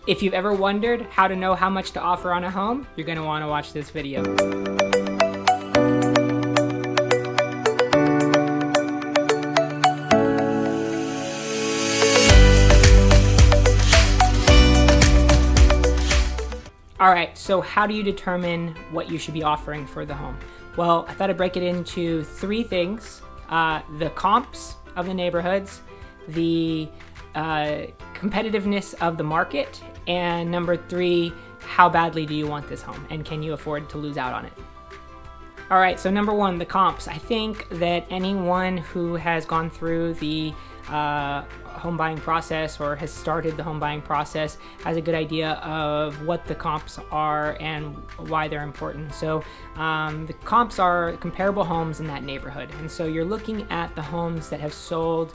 If you've ever wondered how to know how much to offer on a home, you're going to want to watch this video. All right, so how do you determine what you should be offering for the home? Well, I thought I'd break it into three things: the comps of the neighborhoods, the competitiveness of the market, and number three, how badly do you want this home and can you afford to lose out on it? All right, so number one, the comps. I think that anyone who has gone through the home buying process or has started the home buying process has a good idea of what the comps are and why they're important. So the comps are comparable homes in that neighborhood. And so you're looking at the homes that have sold.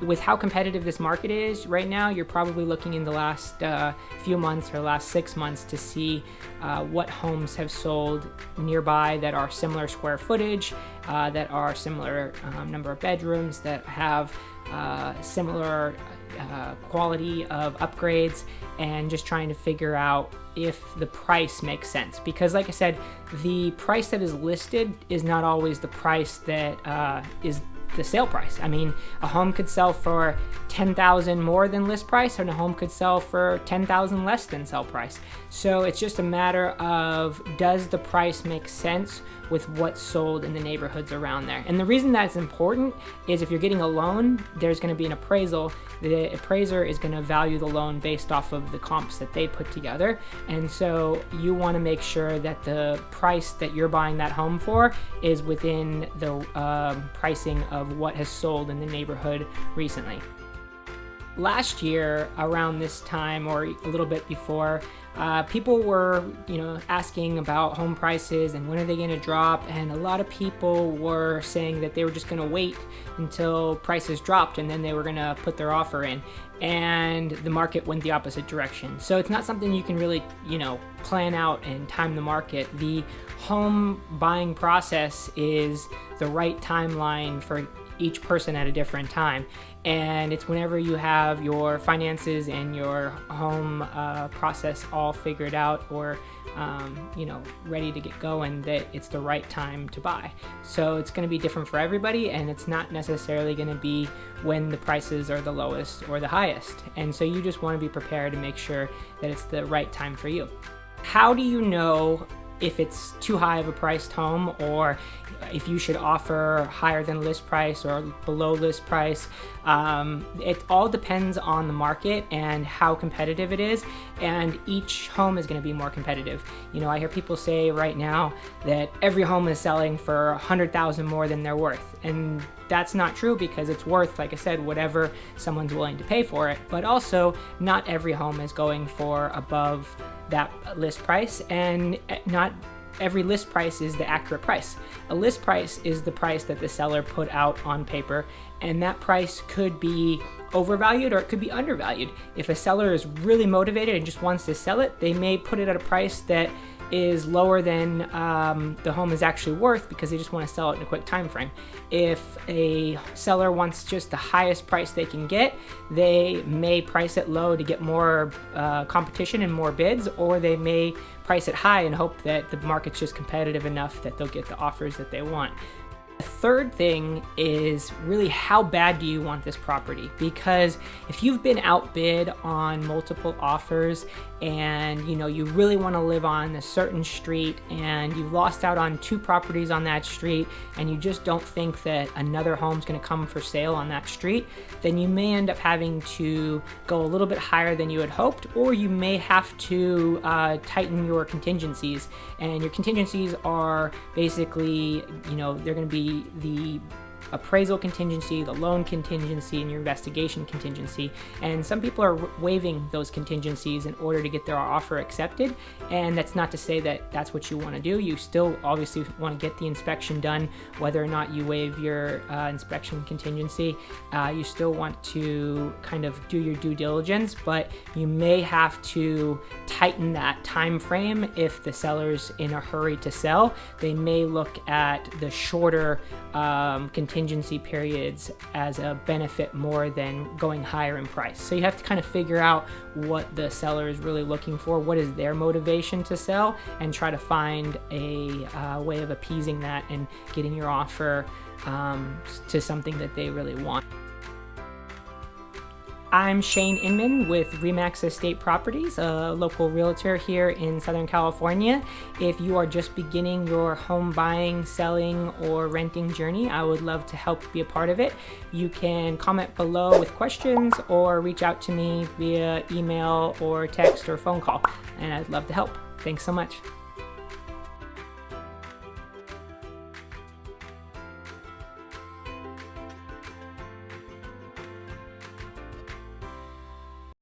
With how competitive this market is right now, you're probably looking in the last few months or last 6 months to see what homes have sold nearby that are similar square footage, that are similar number of bedrooms, that have similar quality of upgrades, and just trying to figure out if the price makes sense. Because like I said, the price that is listed is not always the price that is the sale price. I mean, a home could sell for $10,000 more than list price, and a home could sell for $10,000 less than sell price. So it's just a matter of, does the price make sense with what's sold in the neighborhoods around there? And the reason that's important is if you're getting a loan, there's going to be an appraisal. The appraiser is going to value the loan based off of the comps that they put together. And so you want to make sure that the price that you're buying that home for is within the pricing of what has sold in the neighborhood recently. Last year, around this time or a little bit before, people were, asking about home prices and when are they going to drop, and a lot of people were saying that they were just going to wait until prices dropped and then they were going to put their offer in, and the market went the opposite direction. So it's not something you can really, plan out and time the market. The home buying process is the right timeline for each person at a different time, and it's whenever you have your finances and your home process all figured out or ready to get going, that it's the right time to buy. So it's going to be different for everybody, and it's not necessarily going to be when the prices are the lowest or the highest. And so you just want to be prepared to make sure that it's the right time for you. How do you know if it's too high of a priced home, or if you should offer higher than list price or below list price? It all depends on the market and how competitive it is, and each home is going to be more competitive. I hear people say right now that every home is selling for $100,000 more than they're worth, and that's not true, because it's worth, like I said, whatever someone's willing to pay for it. But also, not every home is going for above that list price, and not every list price is the accurate price. A list price is the price that the seller put out on paper, and that price could be overvalued or it could be undervalued. If a seller is really motivated and just wants to sell it, they may put it at a price that is lower than the home is actually worth, because they just want to sell it in a quick time frame. If a seller wants just the highest price they can get, they may price it low to get more competition and more bids, or they may price it high and hope that the market's just competitive enough that they'll get the offers that they want. The third thing is really, how bad do you want this property? Because if you've been outbid on multiple offers and you really want to live on a certain street and you've lost out on 2 properties on that street, and you just don't think that another home's going to come for sale on that street, then you may end up having to go a little bit higher than you had hoped, or you may have to tighten your contingencies. And your contingencies are basically, they're going to be the appraisal contingency, the loan contingency, and your investigation contingency. And some people are waiving those contingencies in order to get their offer accepted. And that's not to say that that's what you want to do. You still obviously want to get the inspection done, whether or not you waive your inspection contingency. You still want to kind of do your due diligence, but you may have to tighten that time frame if the seller's in a hurry to sell. They may look at the shorter contingency contingency periods as a benefit more than going higher in price. So you have to kind of figure out what the seller is really looking for, what is their motivation to sell, and try to find a way of appeasing that and getting your offer to something that they really want. I'm Shane Inman with Remax Estate Properties, a local realtor here in Southern California. If you are just beginning your home buying, selling, or renting journey, I would love to help be a part of it. You can comment below with questions or reach out to me via email or text or phone call, and I'd love to help. Thanks so much.